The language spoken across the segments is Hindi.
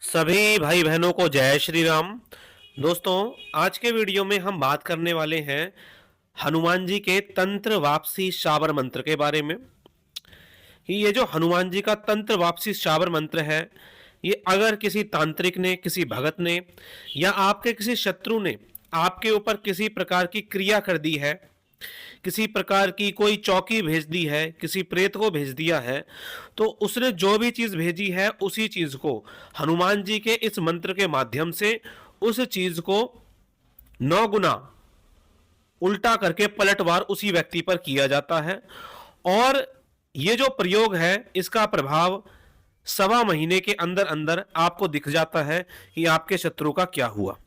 सभी भाई बहनों को जय श्री राम। दोस्तों, आज के वीडियो में हम बात करने वाले हैं हनुमान जी के तंत्र वापसी शाबर मंत्र के बारे में। ये जो हनुमान जी का तंत्र वापसी शाबर मंत्र है, ये अगर किसी तांत्रिक ने, किसी भगत ने या आपके किसी शत्रु ने आपके ऊपर किसी प्रकार की क्रिया कर दी है, किसी प्रकार की कोई चौकी भेज दी है, किसी प्रेत को भेज दिया है, तो उसने जो भी चीज भेजी है उसी चीज को हनुमान जी के इस मंत्र के माध्यम से उस चीज को 9 गुना उल्टा करके पलटवार उसी व्यक्ति पर किया जाता है। और ये जो प्रयोग है, इसका प्रभाव 1.25 महीने के अंदर अंदर आपको दिख जाता है कि आपके शत्रु का क्या हुआ।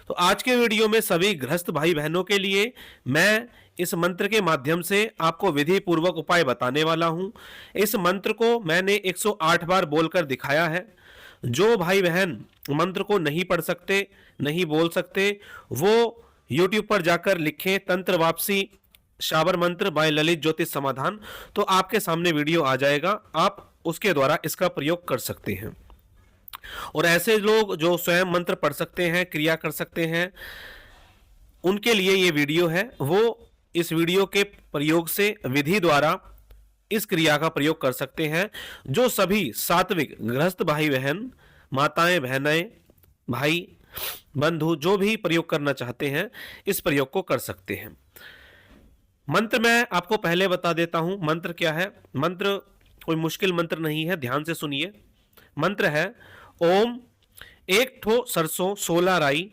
तो आज के वीडियो में सभी गृहस्थ भाई बहनों के लिए मैं इस मंत्र के माध्यम से आपको विधि पूर्वक उपाय बताने वाला हूं। इस मंत्र को मैंने 108 बार बोलकर दिखाया है। जो भाई बहन मंत्र को नहीं पढ़ सकते, नहीं बोल सकते, वो YouTube पर जाकर लिखें तंत्र वापसी शाबर मंत्र बाय ललित ज्योतिष समाधान, तो आपके सामने वीडियो आ जाएगा। आप उसके द्वारा इसका प्रयोग कर सकते हैं। और ऐसे लोग जो स्वयं मंत्र पढ़ सकते हैं, क्रिया कर सकते हैं, उनके लिए ये वीडियो है। वो इस वीडियो के प्रयोग से विधि द्वारा इस क्रिया का प्रयोग कर सकते हैं। जो सभी सात्विक गृहस्थ भाई बहन, माताएं, बहनें, भाई, बंधु जो भी प्रयोग करना चाहते हैं, इस प्रयोग को कर सकते हैं। मंत्र मैं आपको पहले बता देता हूं। मंत्र क्या है? मंत्र कोई मुश्किल मंत्र नहीं है, ध्यान से सुनिए। मंत्र है ओम एक ठो सरसों 16 राई,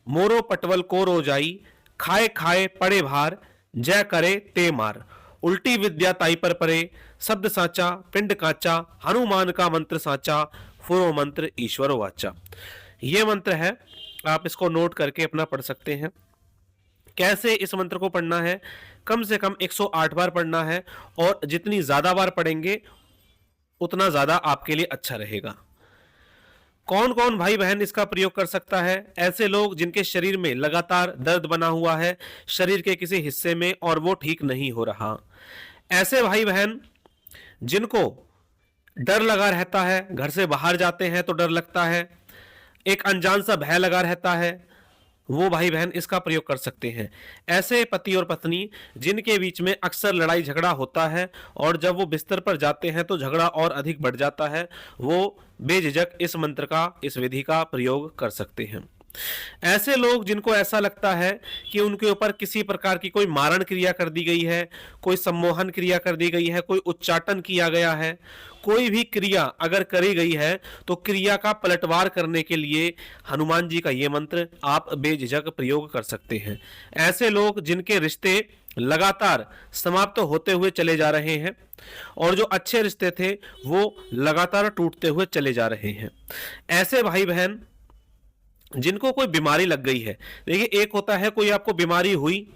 मोरो पटवल को रोजाई, खाए खाए पड़े भार, जय करे ते मार, उल्टी विद्या ताई पर परे, शब्द साचा पिंड काचा, हनुमान का मंत्र साचा, फुरो मंत्र ईश्वर वाचा। ये मंत्र है, आप इसको नोट करके अपना पढ़ सकते हैं। कैसे इस मंत्र को पढ़ना है? कम से कम 108 बार पढ़ना है, और जितनी ज्यादा बार पढ़ेंगे उतना ज्यादा आपके लिए अच्छा रहेगा। कौन कौन भाई बहन इसका प्रयोग कर सकता है? ऐसे लोग जिनके शरीर में लगातार दर्द बना हुआ है, शरीर के किसी हिस्से में, और वो ठीक नहीं हो रहा। ऐसे भाई बहन जिनको डर लगा रहता है, घर से बाहर जाते हैं तो डर लगता है, एक अनजान सा भय लगा रहता है, वो भाई बहन इसका प्रयोग कर सकते हैं। ऐसे पति और पत्नी जिनके बीच में अक्सर लड़ाई झगड़ा होता है, और जब वो बिस्तर पर जाते हैं तो झगड़ा और अधिक बढ़ जाता है, वो बेझिझक इस मंत्र का, इस विधि का प्रयोग कर सकते हैं। ऐसे लोग जिनको ऐसा लगता है कि उनके ऊपर किसी प्रकार की कोई मारण क्रिया कर दी गई है, कोई सम्मोहन क्रिया कर दी गई है, कोई उच्चाटन किया गया है, कोई भी क्रिया अगर करी गई है, तो क्रिया का पलटवार करने के लिए हनुमान जी का ये मंत्र आप बेझिझक प्रयोग कर सकते हैं। ऐसे लोग जिनके रिश्ते लगातार समाप्त होते हुए चले जा रहे हैं, और जो अच्छे रिश्ते थे वो लगातार टूटते हुए चले जा रहे हैं। ऐसे भाई बहन जिनको कोई बीमारी लग गई है। देखिए, एक होता है कोई आपको बीमारी हुई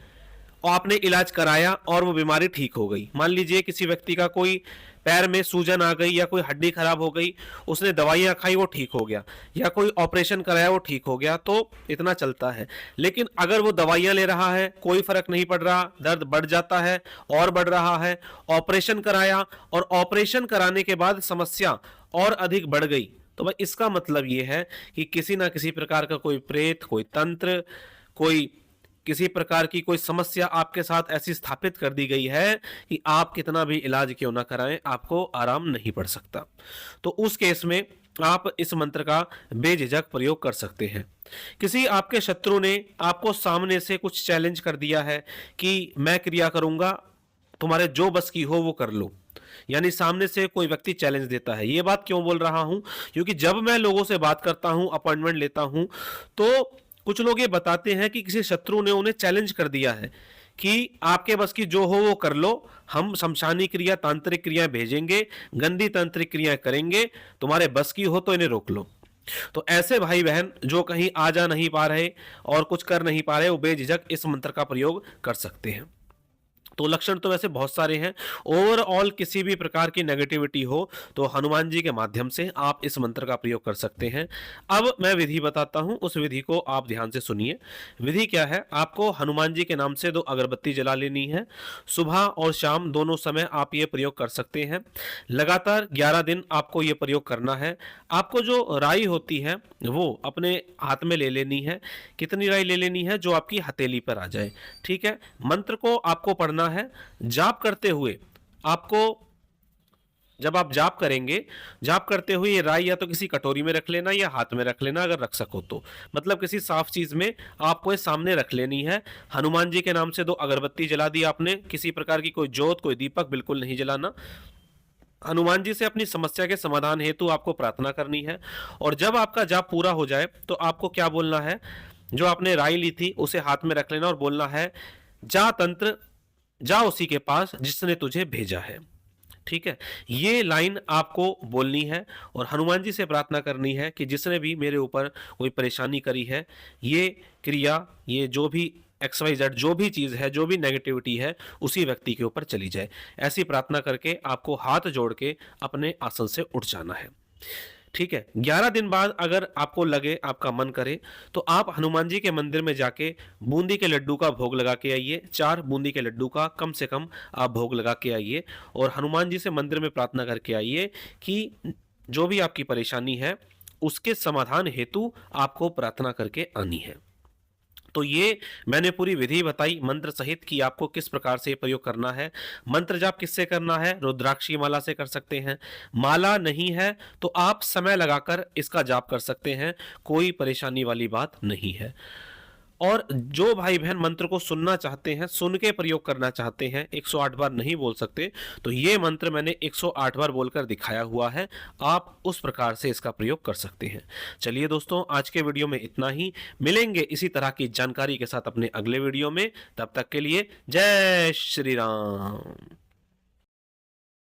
और आपने इलाज कराया और वो बीमारी ठीक हो गई। मान लीजिए किसी व्यक्ति का कोई पैर में सूजन आ गई या कोई हड्डी खराब हो गई, उसने दवाइयां खाई, वो ठीक हो गया, या कोई ऑपरेशन कराया, वो ठीक हो गया, तो इतना चलता है। लेकिन अगर वो दवाइयां ले रहा है, कोई फर्क नहीं पड़ रहा, दर्द बढ़ जाता है और बढ़ रहा है, ऑपरेशन कराया और ऑपरेशन कराने के बाद समस्या और अधिक बढ़ गई, तो भाई इसका मतलब ये है कि किसी ना किसी प्रकार का कोई प्रेत, कोई तंत्र, कोई किसी प्रकार की कोई समस्या आपके साथ ऐसी स्थापित कर दी गई है कि आप कितना भी इलाज क्यों ना कराएं, आपको आराम नहीं पड़ सकता। तो उस केस में आप इस मंत्र का बेझिझक प्रयोग कर सकते हैं। किसी आपके शत्रु ने आपको सामने से कुछ चैलेंज कर दिया है कि मैं क्रिया करूंगा, तुम्हारे जो बस की हो वो कर लो, यानी सामने से कोई व्यक्ति चैलेंज देता है। ये बात क्यों बोल रहा हूं? क्योंकि जब मैं लोगों से बात करता हूं, अपॉइंटमेंट लेता हूं, तो कुछ लोग ये बताते हैं कि किसी शत्रु ने उन्हें चैलेंज कर दिया है कि आपके बस की जो हो वो कर लो, हम शमशानी क्रिया, तांत्रिक क्रियाएं भेजेंगे, गंदी तांत्रिक क्रियाएं करेंगे, तुम्हारे बस की हो तो इन्हें रोक लो। तो ऐसे भाई बहन जो कहीं आ जा नहीं पा रहे और कुछ कर नहीं पा रहे, वो बेझिझक इस मंत्र का प्रयोग कर सकते हैं। तो लक्षण तो वैसे बहुत सारे हैं। ओवरऑल किसी भी प्रकार की नेगेटिविटी हो तो हनुमान जी के माध्यम से आप इस मंत्र का प्रयोग कर सकते हैं। अब मैं विधि बताता हूं, उस विधि को आप ध्यान से सुनिए। विधि क्या है, आपको हनुमान जी के नाम से 2 अगरबत्ती जला लेनी है। सुबह और शाम दोनों समय आप ये प्रयोग कर सकते हैं। लगातार 11 दिन आपको ये प्रयोग करना है। आपको जो राई होती है वो अपने हाथ में ले लेनी है। कितनी राई ले लेनी है, जो आपकी हथेली पर आ जाए, ठीक है। मंत्र को आपको पढ़ना है। जाप करते हुए आपको, जब आप जाप करेंगे, जाप करते हुए ये राई या तो किसी कटोरी में रख लेना या हाथ में रख लेना, अगर रख सको तो, मतलब किसी साफ चीज में आपको ये सामने रख लेनी है। हनुमान जी के नाम से 2 अगरबत्ती जला दी आपने, किसी प्रकार की कोई जोत, कोई दीपक बिल्कुल नहीं जलाना। हनुमान जी से अपनी समस्या के समाधान हेतु आपको प्रार्थना करनी है। और जब आपका जाप पूरा हो जाए तो आपको क्या बोलना है, जो आपने राई ली थी उसे हाथ में रख लेना और बोलना है, जा तंत्र जा उसी के पास जिसने तुझे भेजा है। ठीक है, ये लाइन आपको बोलनी है और हनुमान जी से प्रार्थना करनी है कि जिसने भी मेरे ऊपर कोई परेशानी करी है, ये क्रिया, ये जो भी XYZ जो भी चीज़ है, जो भी नेगेटिविटी है, उसी व्यक्ति के ऊपर चली जाए। ऐसी प्रार्थना करके आपको हाथ जोड़ के अपने आसन से उठ जाना है। ठीक है, 11 दिन बाद अगर आपको लगे, आपका मन करे, तो आप हनुमान जी के मंदिर में जाके बूंदी के लड्डू का भोग लगा के आइए। 4 बूंदी के लड्डू का कम से कम आप भोग लगा के आइए और हनुमान जी से मंदिर में प्रार्थना करके आइए कि जो भी आपकी परेशानी है उसके समाधान हेतु आपको प्रार्थना करके आनी है। तो ये मैंने पूरी विधि बताई मंत्र सहित कि आपको किस प्रकार से प्रयोग करना है। मंत्र जाप किससे करना है, रुद्राक्षी माला से कर सकते हैं। माला नहीं है तो आप समय लगाकर इसका जाप कर सकते हैं, कोई परेशानी वाली बात नहीं है। और जो भाई बहन मंत्र को सुनना चाहते हैं, सुन के प्रयोग करना चाहते हैं, 108 बार नहीं बोल सकते, तो ये मंत्र मैंने 108 बार बोलकर दिखाया हुआ है, आप उस प्रकार से इसका प्रयोग कर सकते हैं। चलिए दोस्तों, आज के वीडियो में इतना ही। मिलेंगे इसी तरह की जानकारी के साथ अपने अगले वीडियो में। तब तक के लिए जय श्री राम।